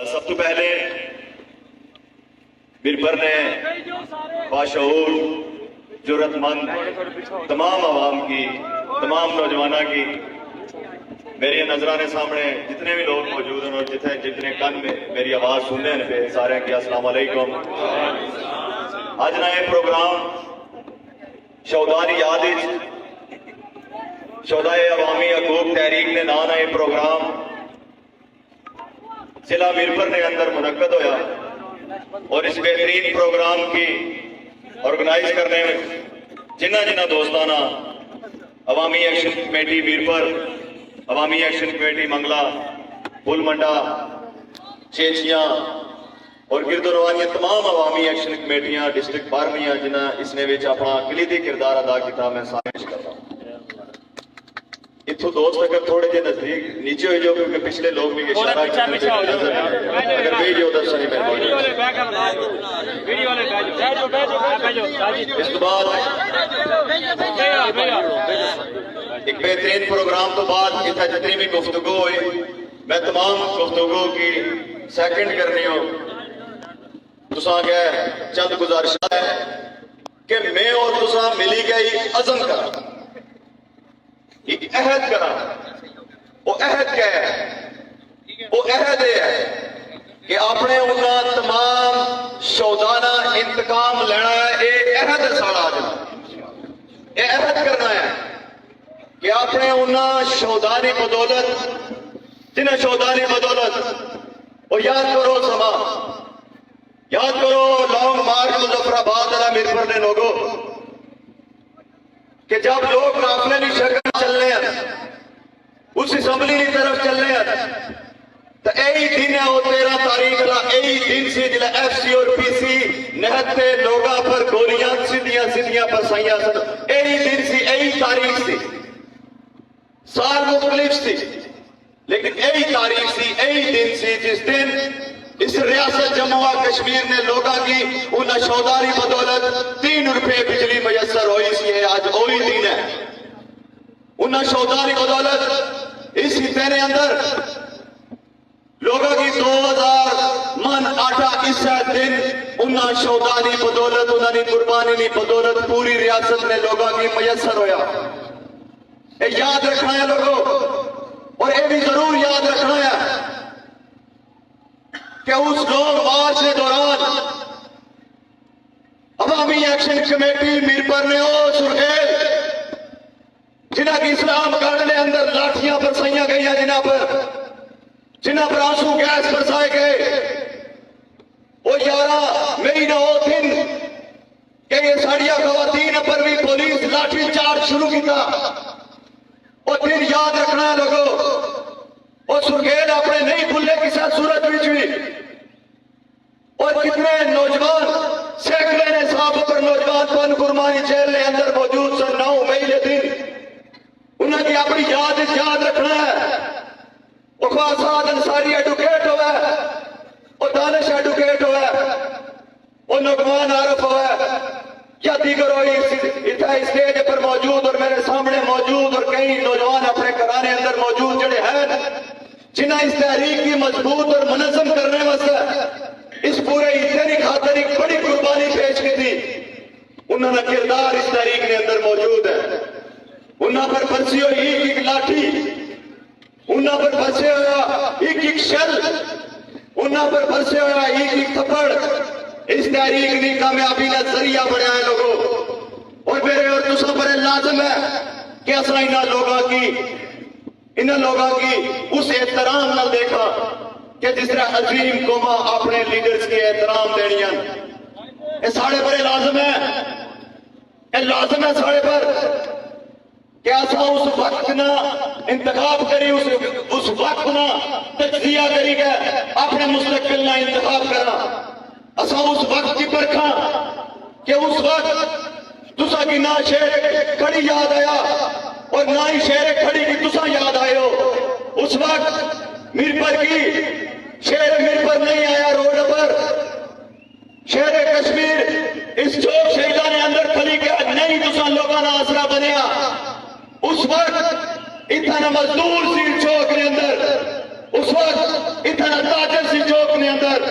سب تو پہلے بربر نے باشعور جرت مند تمام عوام کی، تمام نوجوانوں کی، میری نظرانے سامنے جتنے بھی لوگ موجود ہیں اور جتنے کن میں میری آواز سننے ہیں پہ سارے کی السلام علیکم۔ آج نئے پروگرام شہداء یاد شہداء عوامی حقوق تحریک نے نئے پروگرام ضلع میرپور کے اندر منعقد ہویا اور اس بہترین پروگرام کی آرگنائز کرنے میں جنہ دوستانہ عوامی ایکشن کمیٹی میرپور، عوامی ایکشن کمیٹی منگلا، پل منڈا، چیچیاں اور گرد و روانی تمام عوامی ایکشن کمیٹیاں ڈسٹرکٹ بارہویں جنہ اس نے اپنا کلیدی کردار ادا کیا، میں سامنے کر رہا ہوں۔ اتھو دوست اگر تھوڑے جے نزدیک نیچے ہوئے جو کیونکہ پچھلے لوگ بھی اشارہ اگر ویڈیو درسا نہیں مہربانی۔ اس کے بعد ایک بہترین پروگرام تو بعد اتنا جتنی بھی گفتگو ہوئی میں تمام گفتگو کی سیکنڈ کرنی ہوں۔ تساں گئے چند گزارش ہے کہ میں اور تساں ملی گئی عزم کرا، ایک عہد کرا۔ وہ عہد کیا ہے؟ وہ عہد ہے کہ اپنے انہاں تمام شہدانہ انتقام لینا ہے۔ یہ عہد ہے سارا آج، یہ عہد کرنا ہے کہ اپنے انہاں شہدانی بدولت، جنہیں شہدانی بدولت وہ یاد کرو سما، یاد کرو لانگ مارچ مظفر آباد والا میرپور نے لوگوں کہ جب لوگ قافلے کی شکل چلنے ہیں اس اسمبلی کی طرف چلنے ہیں تو یہی دن ہے وہ 13 تاریخ کا، یہی دن سی جلے ایف سی اور پی سی نہتے لوگاں پر گولیاں سیدیاں برسائیاں سن، یہی دن سی، یہی تاریخ سی، سال مختلف سی لیکن یہی تاریخ سی، یہی دن سی جس دن اس ریاست جموں و کشمیر نے لوگا کی انہیں شہداری بدولت 3 روپے بجلی میسر ہوئی سی ہے۔ آج وہی دن ہے، انہیں شہداری بدولت اس خطے نے اندر لوگا کی 2000 من آٹا اس دن انہیں شہداری بدولت، انہیں قربانی کی بدولت پوری ریاست نے لوگا کی میسر ہویا۔ یہ یاد رکھنا ہے لوگوں، اور یہ بھی ضرور یاد رکھنا ہے کہ اس لوگ مارچ کے دوران عوامی ایکشن کمیٹی میرپور نے او سرخیل جنہ کی اسلام گڑھ نے اندر لاٹھیاں برسائیاں گئی ہیں، جنہ پر آنسو گیس برسائے گئے، وہ 11 مئی نہ ہو دن کہ یہ ساڑیاں خواتین پر بھی پولیس لاٹھی چارج شروع کی تھا۔ وہ دن یاد رکھنا ہے لوگوں، وہ سرخیل اپنے نہیں بھولے کسی صورت بھی ہوئی، اور کتنے نوجوان سینکڑے نے صاحب پر نوجوان پن قربانی جیل کے اندر موجود سن 9 مئی کے دن انہوں نے اپنی یاد رکھنا ہے۔ وہ خواصاد انصاری ایڈوکیٹ ہوا ہے، وہ دانش ایڈوکیٹ ہوا ہے، وہ نعمان عارف ہوا ہے، یا دیگر ہوئی اسٹیج پر موجود اور میرے سامنے موجود اور کئی نوجوان اپنے گھرانے اندر موجود جڑے ہیں جنہیں اس تحریک کی مضبوط اور منظم کرنے واسطے اس پورے حصے کی خاطر ایک بڑی قربانی پیش کی تھی، انہوں نے کردار اس تحریک کے اندر موجود ہے۔ انہوں پر پھنسی ہوئی ایک لاٹھی، انہوں پر پھنسے ہوا ایک شل، انہوں پر پھنسے ہوا ایک تھپڑ اس تحریک کی کامیابی کا ذریعہ بنیا ہے لوگوں۔ اور میرے اور تسوں پر لازم ہے کہ اصل انہاں لوگوں کی اس احترام نہ دیکھا کہ جس طرح عظیم قوما اپنے لیڈرز کے احترام دینی ہیں۔ یہ ساڑھے پر لازم ہے، یہ لازم ہے ساڑھے پر کہ ایسا اس وقت نہ انتخاب کری، اس وقت نہ تجزیہ کری گئے اپنے مستقبل نہ انتخاب کرنا۔ ایسا اس وقت کی پرکھا کہ اس وقت تسا کی نہ شیر کھڑی یاد آیا اور نہ ہی شیر کھڑی کی تسا یاد آئے ہو۔ اس وقت میرپور کی شیر میرپور نہیں آیا روڈ پر، شیر کشمیر اس چوک شہیدہ نے اندر کھلی گیا نہیں تسا لوگوں نے آسرا بنیا۔ اس وقت اتنا مزدور سی چوک کے اندر، اس وقت اتنا تاجر سی چوک نے اندر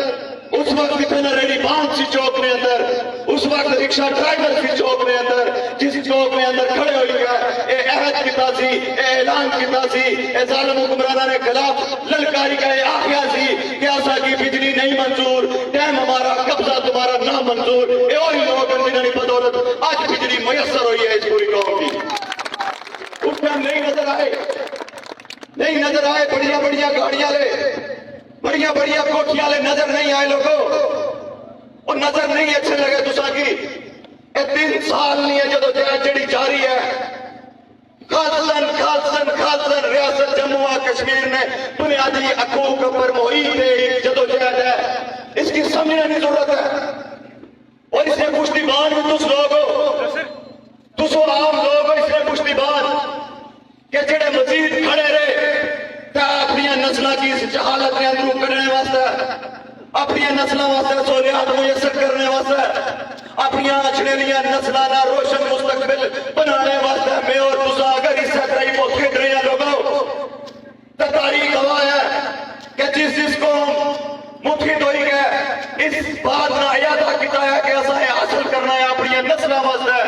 اس وقت اتنا ریڈی بانس سی چوک نے اندر اس وقت رکشہ ڈرائیور سی چوک نے اندر جس چوک نے اندر کھڑے ہوئی گئے اے عہد کیتا سی اے اعلان کیتا سی اے ظالم حکمرانہ نے خلاف للکاری کا اے آخیا سی کہ ایسا کی بجلی نہیں منظور ٹائم ہمارا قبضہ تمہارا نہ منظور اے وہی لوگ ہیں جنہوں نے بدولت آج بجلی میسر ہوئی ہے اس پوری قوم کی اس ٹائم نہیں نظر آئے بڑیاں بڑیاں گاڑیاں لے بڑیاں بڑیاں کوٹھیاں لے نظر نہیں آئے لوگوں اور نظر نہیں اچھے لگے تسا کی اے 3 سال نہیں ہے جدو جڑی جاری ہے خالصاً ریاست جموں و کشمیر میں بنیادی حقوق پر محیط ایک جدوجہد ہے اس کی سمجھنے کی ضرورت ہے اور اس نے پشتیبان بھی تس لوگ ہو تسو عام لوگ ہو اس نے پشتیبان کہ جڑے مزید کھڑے رہے تا اپنی نسلہ کی اس جہالت کے اندروں کرنے واسطے اپنی نسلہ واسطے سہولیات میسر کرنے واسطے اپنی اچھڑیاں نسلانہ روشن مستقبل بنانے واسطے میں اور تسا اگر اس سے کئی موت کھٹ رہے ہیں لوگوں تو تاریخ گواہ ہے کہ جس کو مٹھی دھوئی گئے اس بات نہ یادہ کیتا ہے کہ ایسا ہے حاصل کرنا ہے اپنی نسلہ واسطے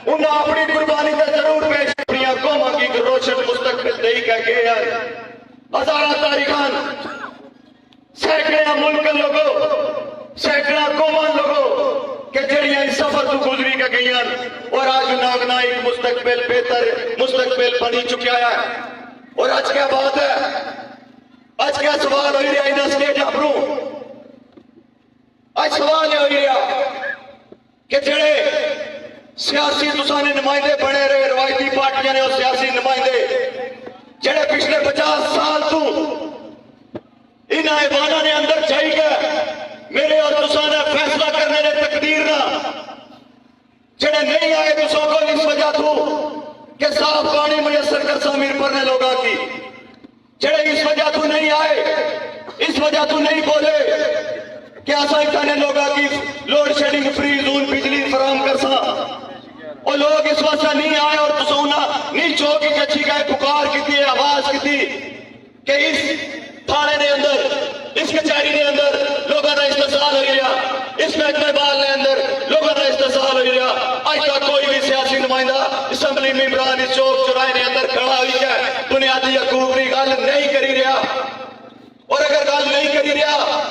انہیں اپنی قربانی سے ضرور پیش اپنی قوم کی روشن مستقبل دے کہہ کے ہزارہ تاریخان سینکڑے ملک لوگوں سینکڑا قومان لوگوں کہ جڑیاں اس سفر تو گزری کے گئی ہیں اور آج ناگنا ایک مستقبل بہتر مستقبل بنی چکیا ہے اور آج کیا بات ہے آج کیا سوال ہوئی رہا ہے سٹیج اپنوں آج سوال یہ ہوئی رہا کہ جڑے سیاسی تسانے نمائندے بنے رہے روایتی پارٹیاں نے اور سیاسی نمائندے جڑے پچھلے 50 سال تو ان ایوانہ نے اندر جائی گئے میرے اور تسانے فیصلہ کرنے نے تقدیر نہ جڑے نہیں آئے تسوں کو اس وجہ تو کہ صاف پانی میسر کر سامیر پرنے لوگا کی جڑے اس وجہ تو نہیں آئے اس وجہ تو نہیں بولے کہ ایسا اتنے لوگا کی لوڈ شیڈنگ فری زون بجلی فراہم کر سا اور لوگ اس واسطہ نہیں آئے اور تسونا نہیں چوکی کچھی گئے پکار کی تھی آواز کی تھی کہ اس تھانے نے اندر اس کچہری نے اندر لوگوں نے استحصال ہوئی رہا اس محکمہ بال نے اندر لوگوں نے استحصال ہوئی رہا آج تک کوئی بھی سیاسی نمائندہ اسمبلی ممبران اس چوک چورائے نے اندر کھڑا ہوئی ہے بنیادی حقوق کی گل نہیں کری رہا اور اگر گل نہیں کری رہا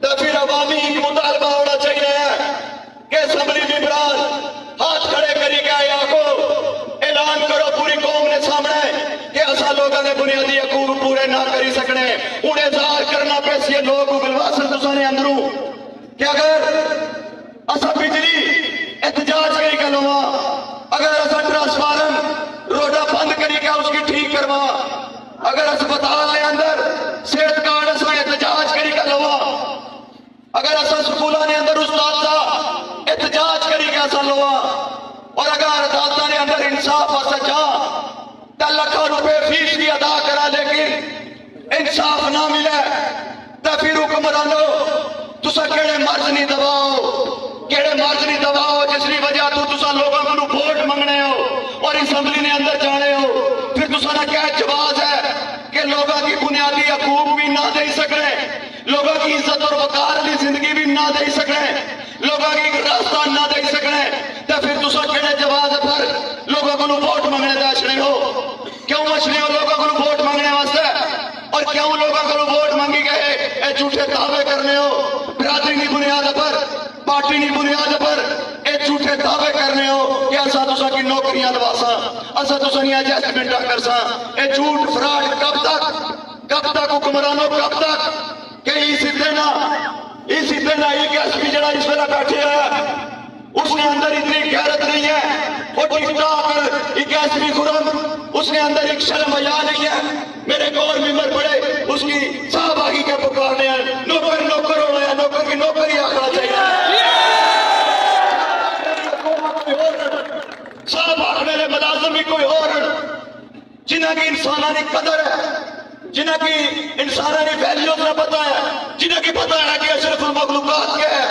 تو پھر عوامی ایک مطالبہ ہونا چاہیے کہ اسمبلی ممبران ہاتھ کھڑے کری گئے آگو اعلان کرو پوری قوم نے سامنے کہ ایسا لوگوں نے بنیادی حقوق پورے نہ کری سکنے انہیں اظہار کرنا پیسی ہے لوگ بلواسن تسانے اندروں کہ اگر ایسا بجلی احتجاج کری گا لوا اگر ایسا ٹرانسفارم روڈا بند کری گا اس کی ٹھیک کروا اگر اسپتال ہے اندر صحت کارڈ ایسا احتجاج کری گا لوا اگر ایسا سکولہ نے اندر استاد احتجاج کری گا ایسا لوا اور اگر عدالتہ نے اندر انصاف واسطے چاہ لاکھوں روپے فیس بھی ادا کرا لیکن انصاف نہ ملے تو پھر حکمرانو تسا کیڑے مرض نہیں دباؤ جس کی وجہ تو تسا لوگوں کو ووٹ منگنے ہو اور اسمبلی نے اندر جانے ہو پھر تسا نہ کیا جواز ہے کہ لوگوں کی بنیادی حقوق بھی نہ دے سکنے لوگوں کی عزت اور وقار کی زندگی بھی نہ دے سکنے لوگوں کی راستہ نہ دے سکنے تو پھر تسا کیڑے جواز پر لوگوں کو ووٹ منگنے دے اچھنے ہو کیوں اچھنے ہو لوگوں کو ووٹ منگنے واسطے اور کیوں لوگوں کو ووٹ منگی گئے اے جھوٹے دعوے کرنے ہو برادری کی بنیاد پر پارٹی کی بنیاد پر اے جھوٹے دعوے کرنے ہو کہ ایسا تسا کی نوکریاں لواساں ایسا تسا نہیں ایڈجسٹمنٹاں کرساں اے جھوٹ فراڈ کب تک حکمرانوں کب تک کہ اسی دن ایک ایس پی جڑا اس ویلے بیٹھے ہے اس نے اندر اتنی غیرت نہیں ہے وہ ٹک ٹاک ایک ایس پی خرم اس نے اندر ایک شرم حیا نہیں ہے میرے گور ممبر پڑے اس کی صاحب آگی کے پکارنے ہیں نوکر ہونا ہے نوکر کی نوکری آخرا چاہیے صاحب آخنے لے ملازم بھی کوئی اور جنہ کی انسانانی قدر ہے جنہ کی انسانانی ویلیوز نہ پتا ہے جنہ کی پتا ہے کہ اشرف المخلوقات کیا ہے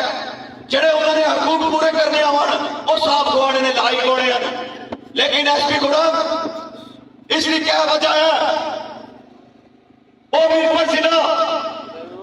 جڑے انہوں نے حقوق پورے کرنے آوانا وہ صاحب گوانے نے لائی گوڑے ہیں لیکن ایس پی گوڑا اس لیے کیا وجہ ہے وہ بھی پر ضلع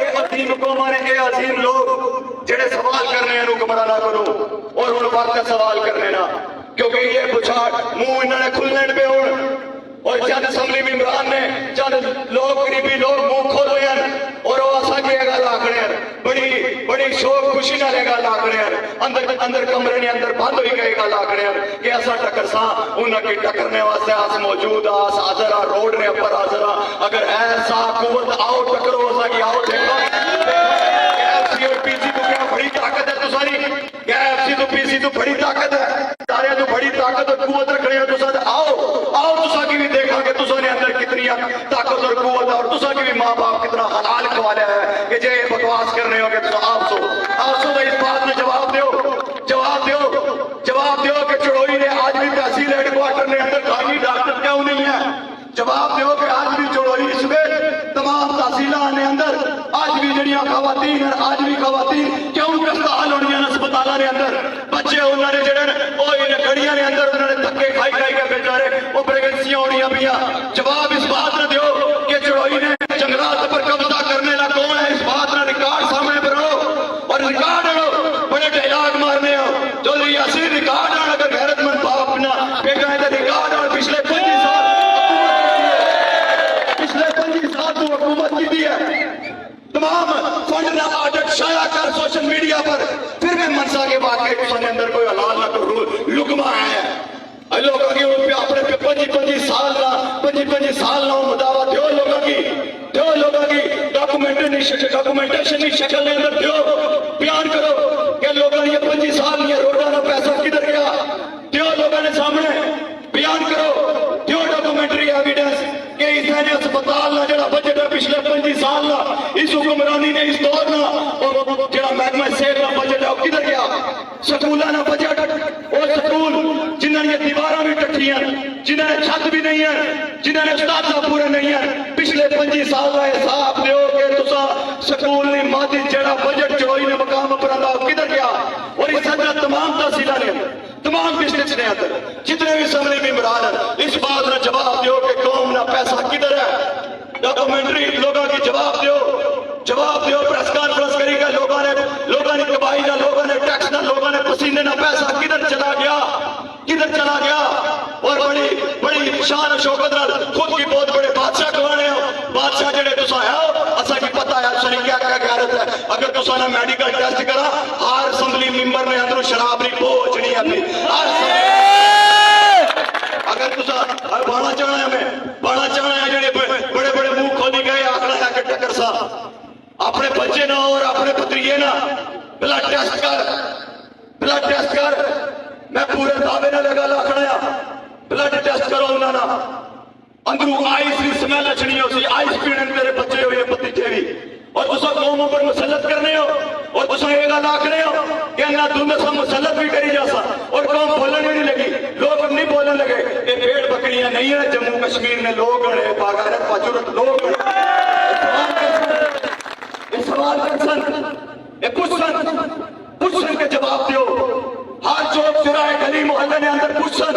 عظیم قوماں نے یہ عظیم لوگ جڑے سوال کرنے ہیں گمراہ نہ کرو اور ان وقت سوال کرنے نہ کیونکہ یہ بچھاڑ منہ انہوں نے کھلنے پہ ہوں اور چند اسمبلی ممبران نے چند لوگ قریبی لوگ منہ کھولے ہیں اور وہ اسا کی گل آکھنے ہیں بڑی شوق خوشی نہ لے گل آکھنے ہیں اندر کمرے نے اندر بند ہوئی گئے گل آکھنے ہیں کہ ایسا ٹکر سا انہاں کی ٹکرنے واسطے آس موجود آس حاضر آ روڈ نے اپر حاضر آ اگر ایسا قوت آؤ ٹکرو اسا کی آؤ دیکھو KFC اور PC تو کیا بڑی طاقت ہے تو ساری KFC تو PC تو بڑی طاقت ہے سارے تو بڑی طاقت اور قوت رکھنے ہیں تو سارے آؤ تو سا کی بھی دیکھا کہ تسا نے اندر کتنی طاقت اور قوت اور تسا کی بھی ماں باپ کتنا حلال کھوایا ہے کہ جے بکواس کر رہے ہو کہ تسا آپ سو تو اس بات میں جواب دیو کہ چڑوئی نے آج بھی تحصیل ہیڈ کوارٹر نے اندر خالی ڈاکٹر کیوں نہیں ہے جواب دیو کہ آج بھی چڑوئی اس میں تمام تحصیلات نے اندر آج بھی جڑیاں خواتین ہیں آج بھی خواتین کیوں گرفتار ہونی ہیں ہسپتالاں نے اندر بچے انہوں نے جڑے وہ ان گھڑیاں نے اندر انہوں نے دھکے کھائی کے بیچارے وہ پریگنسیاں ہونیاں پیا جواب اس بات نہ دیو کہ چڑوئی نے جنگلات پر قبضہ کرنے لا کون ہے اس بات نہ ریکارڈ سامنے پر رہو اور ریکارڈ رہو بڑے ڈائلاگ مارنے ہو جو یاسین ریکارڈ آنا اگر غیرت مند باپ اپنا بیٹا ہے ریکارڈ اور پچھلے 25 سال تو حکومت کی دی ہے تمام فنڈ نہ آڈٹ شائع کر سوشل میڈیا پر پھر میں منسا کے واقعے کو سنے اندر کوئی حلال نہ تو لقمہ ہے لوگوں کی اپنے 25 سال نہ مداوع دیو لوگوں کی ڈاکومنٹیشن نہیں شکل نے اندر دیو بیان کرو کہ لوگوں نے یہ 25 سال یہ روڈا نہ پیسہ کدھر گیا دیو لوگوں نے سامنے بیان کرو دیو ڈاکومنٹری ایویڈنس کہ انسانی اسپتال نہ جڑا بجٹ ہے پچھلے 25 سال نہ اس حکمرانی نے اس دور نہ جڑا محکمہ صحت کا بجٹ ہے وہ کدھر گیا سکولہ نہ بجٹ وہ سکول جنہوں نے یہ دیواراں بھی ٹٹھی ہیں جنہوں نے چھت بھی نہیں ہے جنہوں نے استاد پورے نہیں ہیں پچھلے 25 سال کا حساب دیو کہ تسا سکول نے مادی جڑا بجٹ چوئی نے مقام پر آندا کدھر گیا اور اس اندر تمام تحصیلہ نے تمام ڈسٹرکٹس نے اندر جتنے بھی اسمبلی ممبران ہیں اس بات نے جواب دیو کہ قوم نہ پیسہ کدھر ہے ڈاکومنٹری لوگوں کی جواب دیو پریس کانفرنس کری گا لوگوں نے کمائی نہ لوگوں نے ٹیکس نہ لوگوں نے پسینے نہ پیسہ کدھر چلا گیا اور بڑی شان و شوکت نال خود کی بہت بڑے بادشاہ کوانے ہو بادشاہ جڑے تسا ہے اسا کی پتہ ہے اسا کیا غیرت ہے اگر تسا نہ میڈیکل ٹیسٹ کرا ہر اسمبلی ممبر نے اندر شراب نہیں پہنچنی اپنی اگر تسا بانا چاہنا ہے جڑے بڑے منہ کھولی گئے آکھنا ہے کہ ٹکر سا اپنے بچے نہ اور اپنے پتریے نہ بلڈ ٹیسٹ کر میں پورے دعوے نہ لگا لاکھنا بلڈ ٹیسٹ کرو انہاں نا اندروں آئس بھی سمیل اچھنی ہو سی آئس پینے تیرے بچے ہوئے بتیجے بھی اور تسا قوموں پر مسلط کرنے ہو اور تسا یہ گل آکھنے ہو کہ اللہ دنیا سے مسلط بھی کری جاسا اور قوم بولنے نہیں لگی لوگ نہیں بولنے لگے یہ بھیڑ بکریاں نہیں ہیں جموں کشمیر میں لوگ ہیں باغیرت باجورت لوگ ہیں سوال کرسن پوچھن کے جواب دیو ہر چوک چراہے گلی محلے نے اندر پوچھن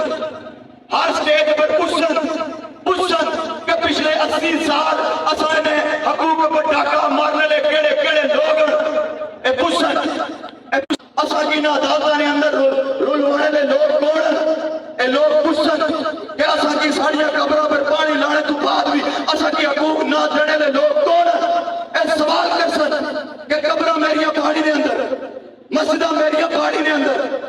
ہر سٹیج پر پوچھن کہ پچھلے 80 سال اساں نے حقوق پر ڈاکہ مارنے لے کیڑے لوگ اے پوچھن اساں کی نا عدالتاں نے اندر رلوانے لے لوگ کون اے لوگ پوچھن کہ اساں کی ساڑیاں قبروں پر پانی لانے تو بعد بھی اساں کی حقوق نہ دینے لے لوگ کون اے سوال کرسن کہ قبروں میریاں پہاڑی نے اندر مسجدہ میریاں پہاڑی نے اندر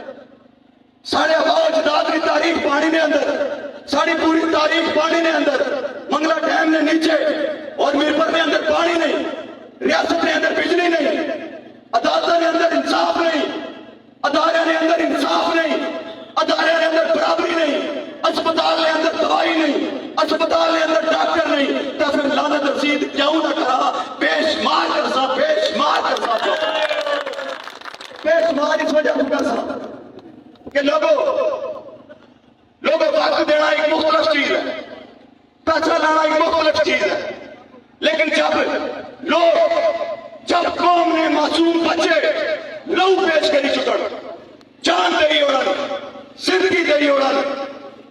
ساڑھے آباؤ جداد کی تاریخ پانی نے اندر ساڑھی پوری تاریخ پانی نے اندر منگلہ ڈیم نے نیچے اور میرپر نے اندر پانی نہیں ریاست نے اندر بجلی نہیں عدالتوں نے اندر انصاف نہیں ادارے نے اندر انصاف نہیں ادارے نے اندر برابری نہیں اسپتال نے اندر دوائی نہیں اسپتال نے اندر ڈاکٹر نہیں تو پھر لعنت رسید کیوں نہ کرا پیش مار اس وجہ سے کرسا کہ لوگوں وقت دینا ایک مختلف چیز ہے پیسہ لانا ایک مختلف چیز ہے لیکن جب قوم نے معصوم بچے لہو پیش کری چکن جان دئی اڑن زندگی دئی اڑن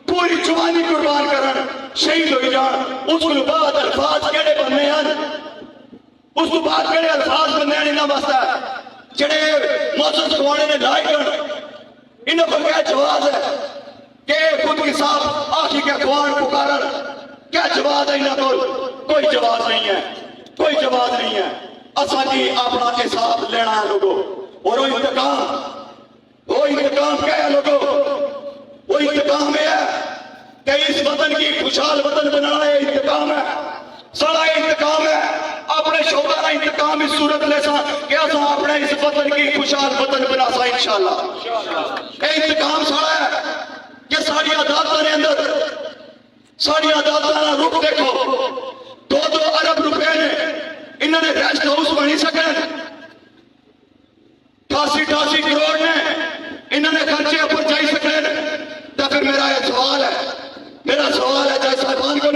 پوری جوانی قربان کرن شہید ہوئی جان اس کو بعد الفاظ کیڑے بننے ہیں اس تو بعد کہڑے الفاظ بندے نے انہاں واسطے جڑے موسس کھوانے نے لائے کر انہوں کو کیا جواز ہے کہ خود کے ساتھ آخی کے اخوان پکارن کیا جواز ہے انہوں کو کوئی جواز نہیں ہے کوئی جواز نہیں ہے اساں جی اپنا حساب لینا ہے لوگوں اور وہ انتقام کیا ہے لوگوں وہ انتقام ہے کہ اس وطن کی خوشحال وطن بنانا ہے انتقام ہے سارا انتقام ہے اپنے شعبہ کا انتقام اس صورت لے سا کہ اساں اپنے اس وطن کی خوشحال وطن بنا سا انشاءاللہ اے انتقام سارا ہے کہ ساری عدالتوں نے اندر ساری عدالتوں نے رخ دیکھو 2 ارب روپے نے انہوں نے ریسٹ ہاؤس بنی سکے 88 کروڑ نے انہوں نے خرچے اوپر جائی سکے تو پھر میرا یہ سوال ہے جائے صاحبان کو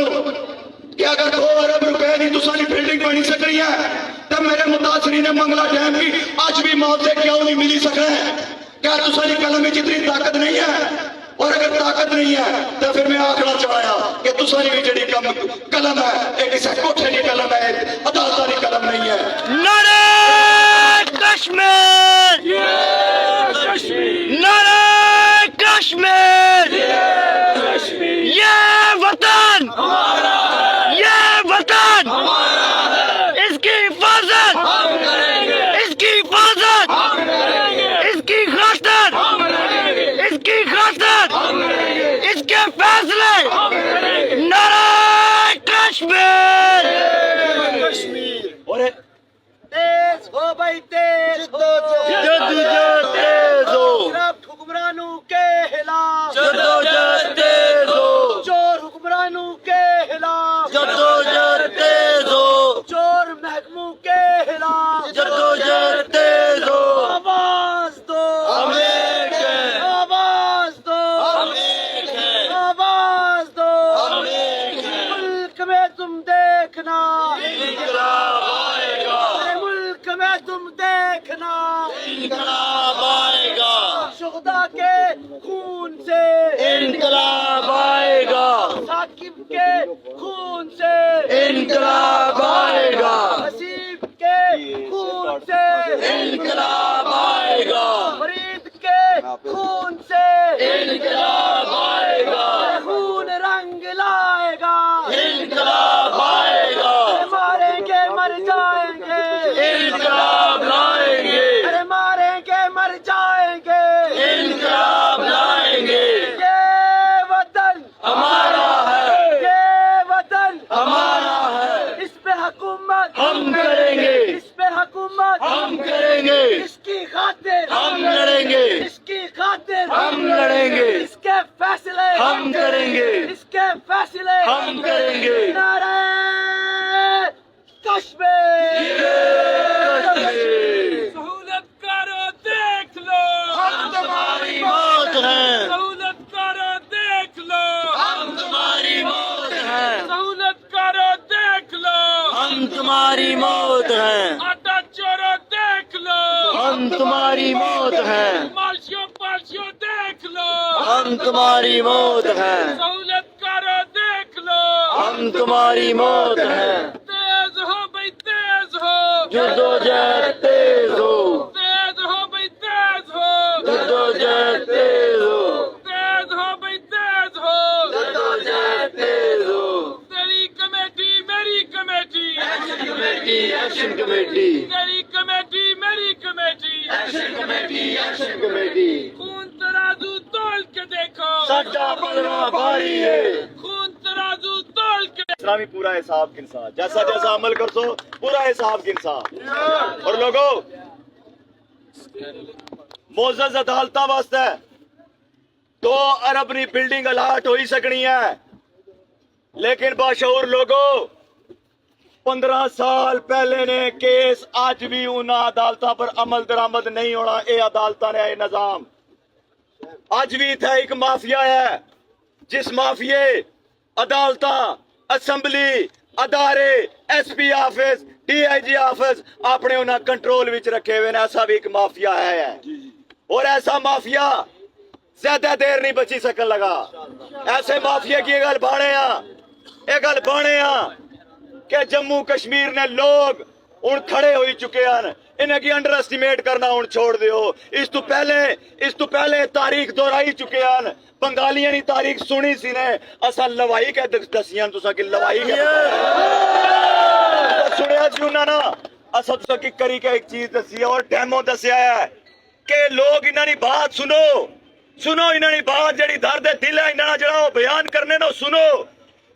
کہ اگر 2 ارب روپے نہیں تو ساری بلڈنگ بنی سک رہی ہے تب میرے متاثرین منگلا ڈیم کی آج بھی معاوضے کیوں نہیں ملی سکے کیا تو ساری قلم میں جتنی طاقت نہیں ہے اور اگر طاقت نہیں ہے تو پھر میں آکڑا چڑھایا کہ تو ساری بھی جڑی قلم ہے ایک اسے کوٹھے کی قلم ہے عدالتہ کی قلم نہیں ہے نعرہ کشمیر نعرہ کشمیر یہ وطن اس کی حفاظت اس کی حفاظت اس کی خاطر اس کی خاطر اس کے فیصلے نعرہ کشمیر تیز ہو بھائی تیز ہو جدوجہد تیز ہو کرپٹ حکمرانوں کے خلاف جدوجہد تیز ہو چور حکمرانوں کے خلاف جدوجہد تیز ہو چور محکموں کے خلاف جدوجہد تیز ہو آواز دو ہم ایک ہیں آواز دو ہم ایک ہیں آواز دو ہم ایک ہیں ملک میں تم دیکھنا انقلاب آئے گا ملک میں تم دیکھنا انقلاب آئے گا شہدا کے خون سے انقلاب آئے گا ثاقب کے خون سے انقلاب آئے گا حسیب کے خون سے انقلاب آئے گا فرید کے خون سے انقلاب آئے گا خون رنگ لائے گا انقلاب آئے گا ماریں گے مر جائیں گے انقلاب لائیں گے ارے ماریں گے مر جائیں گے انقلاب لائیں گے یہ وطن ہمارا ہے یہ وطن ہمارا ہے اس پہ حکومت ہم کریں گے اس پہ حکومت ہم کریں گے اس کی خاطر ہم لڑیں گے اس کی خاطر ہم لڑیں گے اس کے فیصلے ہم کریں گے اس کے فیصلے ہم کریں گے نعرہ کشمیر سہولت کرو دیکھ لو ہم تمہاری موت ہیں سہولت کرو دیکھ لو ہم تمہاری موت ہیں سہولت کرو دیکھ لو ہم تمہاری موت ہیں آٹا چورو دیکھ لو ہم تمہاری موت ہیں مالشیوں پالشیوں دیکھ لو ہم تمہاری موت ہیں سہولت کرو دیکھ لو ہم تمہاری موت ہیں تیز ہو بھائی تیز ہو جدوجہد تیز ہو تیز ہو بھائی تیز ہو جدوجہد تیز ہو تیز ہو بھائی تیز ہو جدوجہد تیز ہو تیری کمیٹی میری کمیٹی ایکشن کمیٹی تیری کمیٹی میری کمیٹی ایکشن کمیٹی خون ترازو تول کے دیکھو سچا پلوا بھاری ہے خون ترازو تول کے اسلامی پورا حساب گنسا جیسا جیسا عمل کر سو پورا حساب گنسا اور لوگوں معزز عدالتہ واسطے 2 ارب نی بلڈنگ الاٹ ہوئی سکنی ہے لیکن باشعور لوگوں 15 سال پہلے نے کیس آج بھی انہاں عدالتہ پر عمل درآمد نہیں ہونا اے عدالتہ نے اے نظام آج بھی تھا ایک مافیا ہے جس مافیے عدالتہ اسمبلی ادارے ایس پی آفس ڈی آئی جی آفس اپنے انہاں کنٹرول وچ رکھے ہوئے ایسا بھی ایک مافیا ہے اور ایسا مافیا زیادہ دیر نہیں بچی سکن لگا ایسے مافیا کی گل بانے ہاں کہ جموں کشمیر نے لوگ ਹੁਣ ਖੜੇ ਹੋਈ ਚੁੱਕੇ ਹਨ ਇਹਨਾਂ ਕੀ ਅੰਡਰ ਐਸਟੀਮੇਟ ਕਰਨਾ ਹੁਣ ਛੋੜ ਦਿਓ ਇਸ ਤੋਂ ਪਹਿਲੇ ਤਾਰੀਖ ਦੁਹਰਾਈ ਚੁੱਕੇ ਹਨ ਬੰਗਾਲੀਆਂ ਦੀ ਤਾਰੀਖ ਸੁਣੀ ਸੀ ਨੇ ਅਸਾਂ ਲਵਾਈ ਕੇ ਦਸੀਆਂ ਤੁਸੀਂ ਕਿ ਲਵਾਈ ਕੇ ਸੁਣਿਆ ਸੀ ਉਹਨਾਂ ਨਾ ਅਸਾਂ ਤੁਸੀਂ ਕੀ ਕਰੀ ਕੇ ਇੱਕ ਚੀਜ਼ ਦਸੀ ਔਰ ਡੈਮੋ ਦੱਸਿਆ ਹੈ ਕਿ ਲੋਕ ਇਹਨਾਂ ਦੀ ਬਾਤ ਸੁਣੋ ਇਹਨਾਂ ਦੀ ਬਾਤ ਜਿਹੜੀ ਦਰਦ ਦਿਲ ਹੈ ਇਹਨਾਂ ਜਿਹੜਾ ਉਹ ਬਿਆਨ ਕਰਨੇ ਨਾ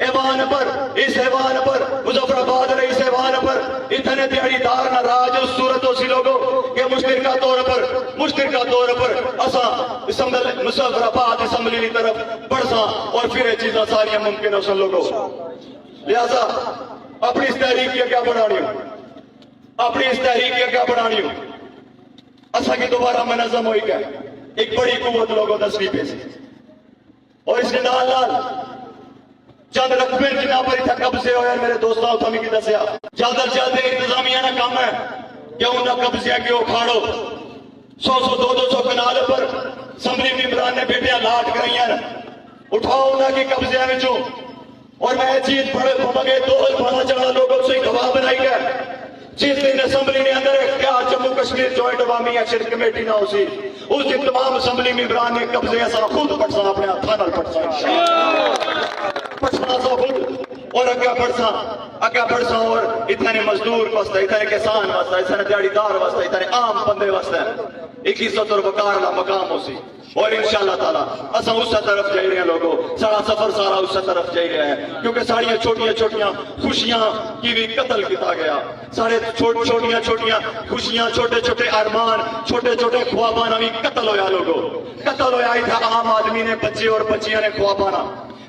ایوان پر اس ایوان پر مظفرآباد رہی اس ایوان پر اتنے دیہڑی دار نہ راج اس صورتوں سی لوگوں کہ مشترکہ طور پر اسا مظفرآباد اسمبلی کی طرف بڑھساں اور پھر یہ چیزیں ساری ممکن ہو سن لوگوں لہذا اپنی اس تحریک کی کیا بڑھانی ہوں اسا کی دوبارہ منظم ہوئی گیا ایک بڑی قوت لوگوں دسویں پہ سے اور اس نے نال چند رقبے جنہاں پر اتھا قبضے ہوئے میرے دوستاں اتھا میں کی دسیا جلد انتظامیہ نہ کام ہے کہ انہاں قبضے کے اکھاڑو 100-200 کنال پر اسمبلی ممبران نے بیٹیاں لاٹ کرائیاں اٹھاؤ انہاں کی قبضے میں جو اور میں چیز پڑھے پھمگے دوز پڑھا چڑھا لوگوں سے گواہ بنائی گئے جس دن اسمبلی نے اندر اختیار جموں کشمیر جوائنٹ عوامی ایکشن کمیٹی نہ ہو سی اس دن تمام اسمبلی ممبران نے قبضے ایسا خود پڑھسا اپنے ہاتھاں نال پڑھسا پڑھسا سا خود اور اگا پڑھسا اور اتنے مزدور واسطہ اتنے کسان واسطہ اتنے دیہڑی دار واسطہ اتنے عام بندے واسطہ 2100 وقار لا مقام ہو سی اور انشاءاللہ تعالیٰ اساں اس طرف جائی رہے ہیں لوگوں سارا سفر سارا اس طرف جائی رہے ہیں کیونکہ ساڑیاں چھوٹیاں خوشیاں کی بھی قتل کیتا گیا سارے چھوٹیاں خوشیاں چھوٹے ارمان چھوٹے خوابانا بھی قتل ہویا لوگوں قتل ہویا ہی تھا عام آدمی نے بچے اور بچیاں نے خوابانا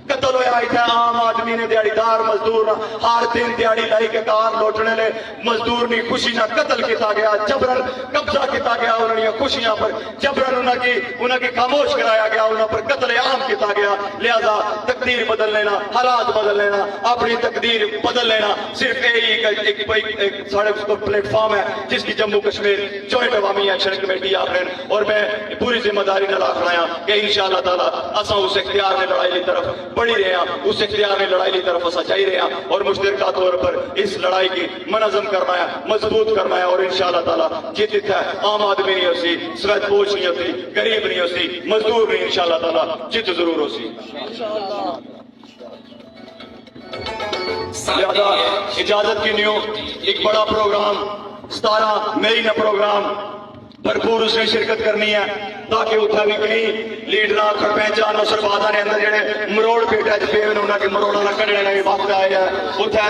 قتل ہویا ہی تھا عام آدمی نے دیہڑی دار مزدور ہر دن دیہڑی لائی کے کار لوٹنے لے مزدور نے خوشی نہ قتل کیتا گیا جبرن قبضہ کیتا گیا انہوں نے خوشیاں پر جبرن انہوں کی خاموش کرایا گیا انہوں پر قتل عام کیتا گیا لہذا تقدیر بدل لینا حالات بدل لینا اپنی تقدیر بدل لینا صرف ایک ساڑھے پلیٹ فارم ہے جس کی جموں کشمیر جوائنٹ عوامی ایکشن کمیٹی آپ ہیں اور میں پوری ذمہ داری نہ لاکھ رہا ہوں کہ انشاءاللہ تعالیٰ اساں اس اختیار میں لڑائی لی طرف بڑھی رہے ہیں اس اختیار میں لڑائی لی طرف اسا چاہی رہے ہیں اور مشترکہ طور پر اس لڑائی کی منظم کرنا ہے مضبوط کرنا ہے اور انشاءاللہ تعالیٰ جیت ہے عام آدمی نہیں ہوسی سوید پوچھ نہیں ہوتی غریب نہیں ہوسی مزدور نہیں انشاءاللہ تعالیٰ جیت ضرور ہوسی لہذا اجازت کی نیو ایک بڑا پروگرام 17 مئی نہ پروگرام بھرپور اس نے شرکت کرنی ہے تاکہ اتھا بھی کہیں لیڈرہ کھڑپینچہ نصر بادہ نے اندر جڑے مروڑ پیٹا جپے انہوں نے مروڑا نہ کرنے لگے وقت آئے ہیں اتھا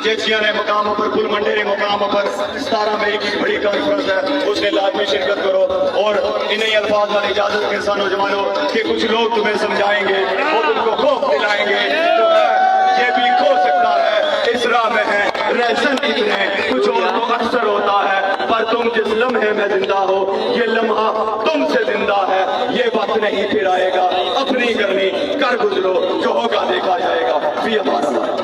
چیچیاں نے مقام پر پھول منڈے نے مقام پر 17 مئی کی بڑی کانفرنس ہے اس نے لازمی شرکت کرو اور انہیں الفاظ والی اجازت کے ساتھ نوجوانوں کہ کچھ لوگ تمہیں سمجھائیں گے وہ تم کو خوف دلائیں گے تو یہ بھی کھو سکتا ہے اس راہ میں ہے رہسن اتنے کچھ اور کو اکثر ہوتا ہے پر تم جس لمحے میں زندہ ہو یہ لمحہ تم سے زندہ ہے یہ وقت نہیں پھر آئے گا اپنی کرنی کر گزرو جو ہوگا دیکھا جائے گا فی امان اللہ